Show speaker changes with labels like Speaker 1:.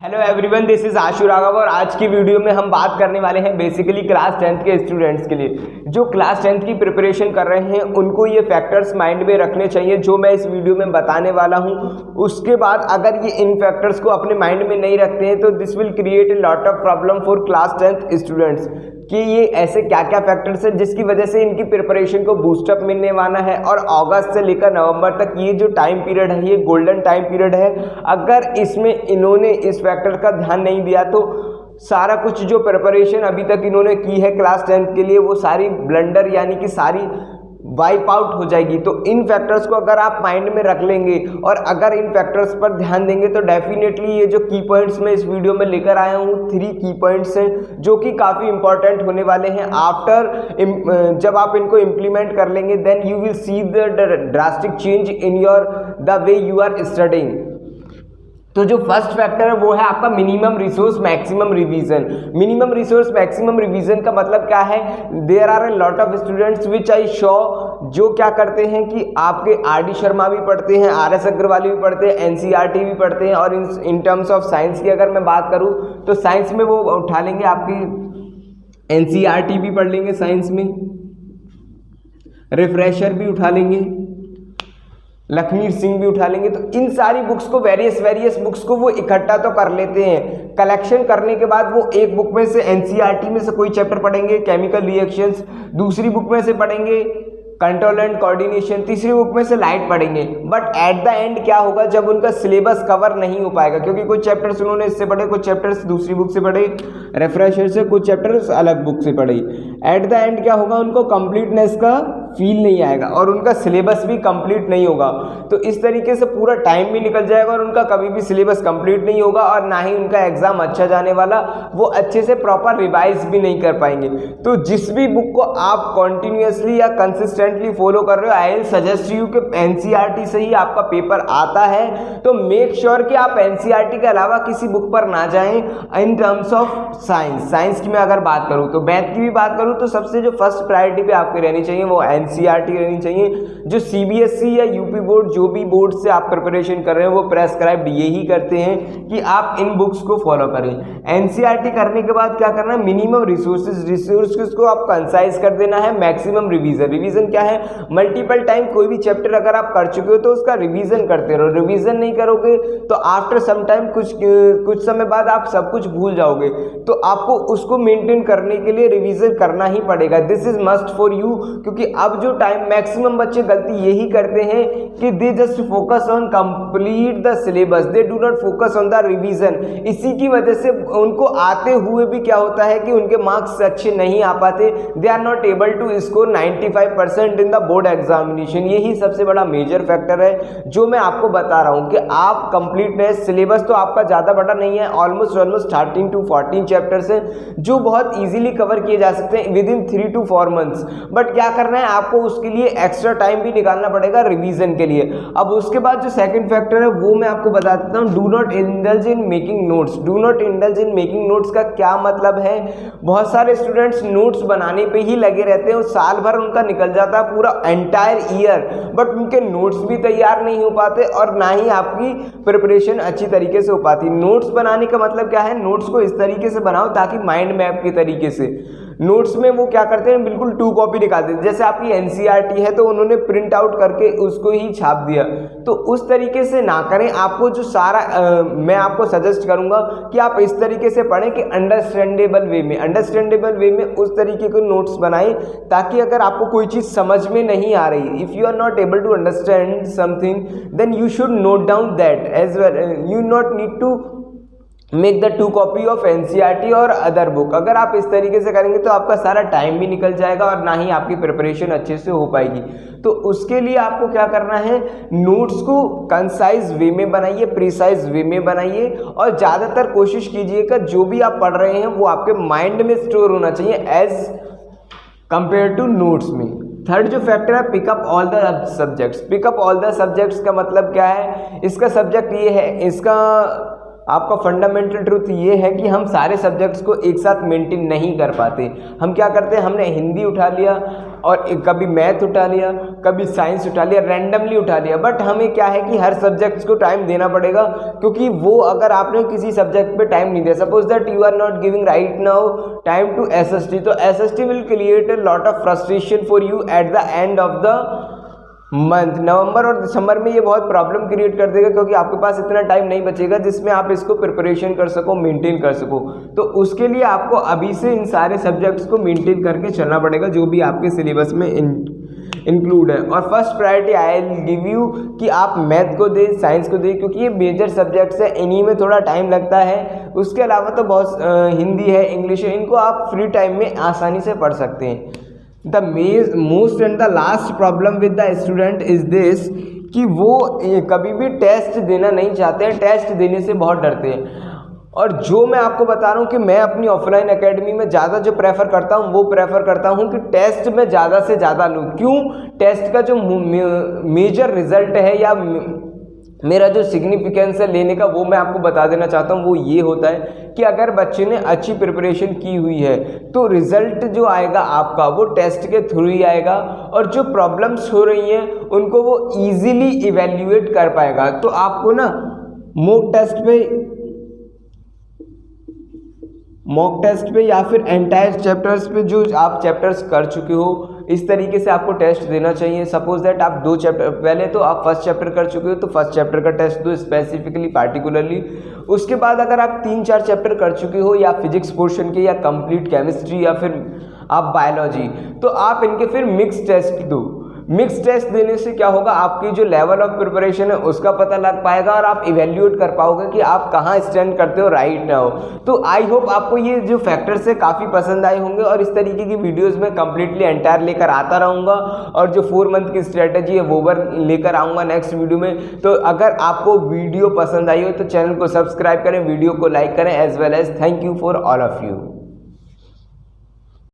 Speaker 1: Hello everyone, this is आशु राघव और आज की वीडियो में हम बात करने वाले हैं बेसिकली क्लास 10th के स्टूडेंट्स के लिए जो क्लास 10th की प्रिपरेशन कर रहे हैं उनको ये फैक्टर्स माइंड में रखने चाहिए जो मैं इस वीडियो में बताने वाला हूं। उसके बाद अगर ये इन फैक्टर्स को अपने माइंड में नहीं रखते हैं तो this will create a lot of problem for class 10th students कि ये ऐसे क्या क्या फैक्टर्स हैं जिसकी वजह से इनकी प्रिपरेशन को बूस्टअप मिलने वाला है। और अगस्त से लेकर नवंबर तक ये जो टाइम पीरियड है ये गोल्डन टाइम पीरियड है। अगर इसमें इन्होंने इस फैक्टर का ध्यान नहीं दिया तो सारा कुछ जो प्रिपरेशन अभी तक इन्होंने की है क्लास 10th के लिए वो सारी ब्लंडर यानी कि सारी वाइप आउट हो जाएगी। तो इन फैक्टर्स को अगर आप माइंड में रख लेंगे और अगर इन फैक्टर्स पर ध्यान देंगे तो डेफिनेटली ये जो की पॉइंट्स मैं इस वीडियो में लेकर आया हूँ 3 की पॉइंट्स हैं जो कि काफ़ी इंपॉर्टेंट होने वाले हैं। आफ्टर जब आप इनको इम्प्लीमेंट कर लेंगे then you will see the drastic change in your the way you are studying. तो जो फर्स्ट फैक्टर है वो है आपका minimum resource maximum revision. Minimum resource maximum revision का मतलब क्या है? There are a lot of students which I show जो क्या करते हैं कि आपके आर.डी. शर्मा भी पढ़ते हैं, आर.एस. अग्रवाल भी पढ़ते हैं, एन.सी.ई.आर.टी. भी पढ़ते हैं। और इन टर्म्स ऑफ साइंस की अगर मैं बात करूँ तो साइंस में वो उठा लेंगे आपकी एन.सी.ई.आर.टी. भी पढ़ लेंगे, साइंस में रिफ्रेशर भी उठा लेंगे, लखमीर सिंह भी उठा लेंगे। तो इन सारी बुक्स को वेरियस बुक्स को वो इकट्ठा तो कर लेते हैं। कलेक्शन करने के बाद वो एक बुक में से एनसीईआरटी में से कोई चैप्टर पढ़ेंगे केमिकल रिएक्शंस, दूसरी बुक में से पढ़ेंगे कंट्रोल एंड कोऑर्डिनेशन, तीसरी बुक में से लाइट पढ़ेंगे। बट एट द एंड क्या होगा जब उनका सिलेबस कवर नहीं हो पाएगा क्योंकि कुछ चैप्टर्स उन्होंने इससे पढ़े, कुछ चैप्टर्स दूसरी बुक से पढ़े रेफ्रेशर से, कुछ चैप्टर्स अलग बुक से पढ़े। एट द एंड क्या होगा उनको कंप्लीटनेस का फील नहीं आएगा और उनका सिलेबस भी कंप्लीट नहीं होगा। तो इस तरीके से पूरा टाइम भी निकल जाएगा और उनका कभी भी सिलेबस कंप्लीट नहीं होगा और ना ही उनका एग्जाम अच्छा जाने वाला, वो अच्छे से प्रॉपर रिवाइज भी नहीं कर पाएंगे। तो जिस भी बुक को आप कॉन्टिन्यूसली या कंसिस्टेंटली फॉलो कर रहे हो आई विल सजेस्ट यू कि एनसीईआरटी से ही आपका पेपर आता है तो मेक श्योर कि आप एनसीईआरटी के अलावा किसी बुक पर ना जाएं। इन टर्म्स ऑफ साइंस की मैं अगर बात करूँ तो मैथ की भी बात करूँ तो सबसे जो फर्स्ट प्रायोरिटी पे आपकी रहनी चाहिए वो एनसीईआरटी रहनी चाहिए। जो सीबीएसई या यूपी बोर्ड जो भी बोर्ड से आप प्रिपरेशन कर रहे हैं वो प्रेस्क्राइब्ड यही करते हैं कि आप इन बुक्स को फॉलो करें। एनसीईआरटी करने के बाद क्या करना है? मिनिमम रिसोर्सेज को आप कंसाइज कर देना है। मैक्सिमम रिवीजन क्या है? मल्टीपल टाइम कोई भी चैप्टर अगर आप कर चुके हो तो उसका रिवीजन करते रहो। रिवीजन नहीं करोगे तो आफ्टर सम टाइम कुछ समय बाद आप सब कुछ भूल जाओगे। तो आपको उसको मेंटेन करने के लिए रिवीजन करना ही पड़ेगा। This is must for you क्योंकि अब जो टाइम मैक्सिमम बच्चे गलती यही करते हैं कि they just focus on complete the syllabus, they do not focus on the revision. इसी की वजह से उनको आते हुए भी क्या होता है कि उनके मार्क्स अच्छे नहीं आ पाते। They are not able to score 95% in the board examination. यही सबसे बड़ा मेजर फैक्टर है जो मैं आपको बता रहा हूं कि आप कंप्लीटनेस, सिलेबस तो आपका ज़्यादा बड़ा नहीं है, ऑलमोस्ट 13 to 14 चैप्टर्स हैं जो बहुत ईजिली कवर किए जा सकते हैं with in 3 to 4 months। But क्या करना है आपको उसके लिए एक्स्ट्रा टाइम भी निकालना पड़ेगा रिवीजन के लिए। अब उसके बाद जो सेकंड फैक्टर है वो मैं आपको बता देता हूँ, do not indulge in making notes. Do not indulge in making notes का क्या मतलब है? बहुत सारे स्टूडेंट्स नोट्स बनाने पे ही लगे रहते हैं, साल भर उनका निकल जाता है पूरा एंटायर ईयर, बट उनके नोट्स भी तैयार नहीं हो पाते और ना ही आपकी प्रिपरेशन अच्छी तरीके से हो पाती। नोट्स बनाने का मतलब क्या है? नोट्स को इस तरीके से बनाओ ताकि माइंड मैप के तरीके से। नोट्स में वो क्या करते हैं बिल्कुल 2 कॉपी निकाल देते हैं। जैसे आपकी एनसीईआरटी है तो उन्होंने प्रिंट आउट करके उसको ही छाप दिया, तो उस तरीके से ना करें। आपको जो सारा मैं आपको सजेस्ट करूंगा कि आप इस तरीके से पढ़ें कि अंडरस्टैंडेबल वे में उस तरीके के नोट्स बनाएं ताकि अगर आपको कोई चीज़ समझ में नहीं आ रही, if you are not able to understand something then you should note down that as well. You not need to make the 2 copy of NCERT और अदर बुक। अगर आप इस तरीके से करेंगे तो आपका सारा टाइम भी निकल जाएगा और ना ही आपकी प्रिपरेशन अच्छे से हो पाएगी। तो उसके लिए आपको क्या करना है? नोट्स को कंसाइज वे में बनाइए, प्रिसाइज वे में बनाइए और ज़्यादातर कोशिश कीजिएगा जो भी आप पढ़ रहे हैं वो आपके माइंड में स्टोर होना चाहिए एज कंपेयर टू नोट्स में। थर्ड जो फैक्टर है pickup all the subjects. Pickup all the subjects का मतलब क्या है? इसका सब्जेक्ट ये है, इसका आपका फंडामेंटल ट्रूथ ये है कि हम सारे सब्जेक्ट्स को एक साथ मेंटेन नहीं कर पाते। हम क्या करते हैं, हमने हिंदी उठा लिया और कभी मैथ उठा लिया, कभी साइंस उठा लिया, रैंडमली उठा लिया, बट हमें क्या है कि हर सब्जेक्ट्स को टाइम देना पड़ेगा, क्योंकि वो अगर आपने किसी सब्जेक्ट पे टाइम नहीं दिया, suppose that you are not giving right now time to SST, तो SST will create a lot of frustration for you at the end of the month. नवंबर और दिसंबर में ये बहुत प्रॉब्लम क्रिएट कर देगा, क्योंकि आपके पास इतना टाइम नहीं बचेगा जिसमें आप इसको प्रिपरेशन कर सको, मेंटेन कर सको। तो उसके लिए आपको अभी से इन सारे सब्जेक्ट्स को मेंटेन करके चलना पड़ेगा जो भी आपके सिलेबस में इंक्लूड है। और first priority I will give you कि आप मैथ को दें, साइंस को दें, क्योंकि ये मेजर सब्जेक्ट्स है, इन्हीं में थोड़ा टाइम लगता है। उसके अलावा तो बहुत हिंदी है, इंग्लिश है, इनको आप फ्री टाइम में आसानी से पढ़ सकते हैं। The most and the last problem with the student is this कि वो कभी भी टेस्ट देना नहीं चाहते हैं, टेस्ट देने से बहुत डरते हैं। और जो मैं आपको बता रहा हूँ कि मैं अपनी ऑफलाइन एकेडमी में ज़्यादा जो प्रेफर करता हूँ वो प्रेफर करता हूँ कि टेस्ट में ज़्यादा से ज़्यादा लूँ। क्यों? टेस्ट का जो मेजर रिजल्ट है या मेरा जो सिग्निफिकेंस है लेने का, वो मैं आपको बता देना चाहता हूँ। वो ये होता है कि अगर बच्चे ने अच्छी प्रिपरेशन की हुई है तो रिज़ल्ट जो आएगा आपका वो टेस्ट के थ्रू ही आएगा, और जो प्रॉब्लम्स हो रही हैं उनको वो ईजिली इवेल्युएट कर पाएगा। तो आपको ना मॉक टेस्ट पे या फिर एंटायर चैप्टर्स पे जो आप चैप्टर्स कर चुके हो, इस तरीके से आपको टेस्ट देना चाहिए। सपोज दैट आप 2 चैप्टर, पहले तो आप फर्स्ट चैप्टर कर चुके हो तो फर्स्ट चैप्टर का टेस्ट दो स्पेसिफिकली, पार्टिकुलरली। उसके बाद अगर आप 3-4 चैप्टर कर चुके हो या फिजिक्स पोर्शन के या कंप्लीट केमिस्ट्री या फिर आप बायोलॉजी, तो आप इनके फिर मिक्स टेस्ट दो। मिक्स टेस्ट देने से क्या होगा, आपकी जो लेवल ऑफ प्रिपरेशन है उसका पता लग पाएगा और आप इवेल्युएट कर पाओगे कि आप कहाँ स्टैंड करते हो राइट नाउ। तो आई होप आपको ये जो फैक्टर्स है काफ़ी पसंद आए होंगे, और इस तरीके की वीडियोस में कंप्लीटली एंटायर लेकर आता रहूँगा, और जो 4 मंथ की स्ट्रेटजी है वो लेकर आऊँगा नेक्स्ट वीडियो में। तो अगर आपको वीडियो पसंद आई हो तो चैनल को सब्सक्राइब करें, वीडियो को लाइक करें, as well as thank you for all of you.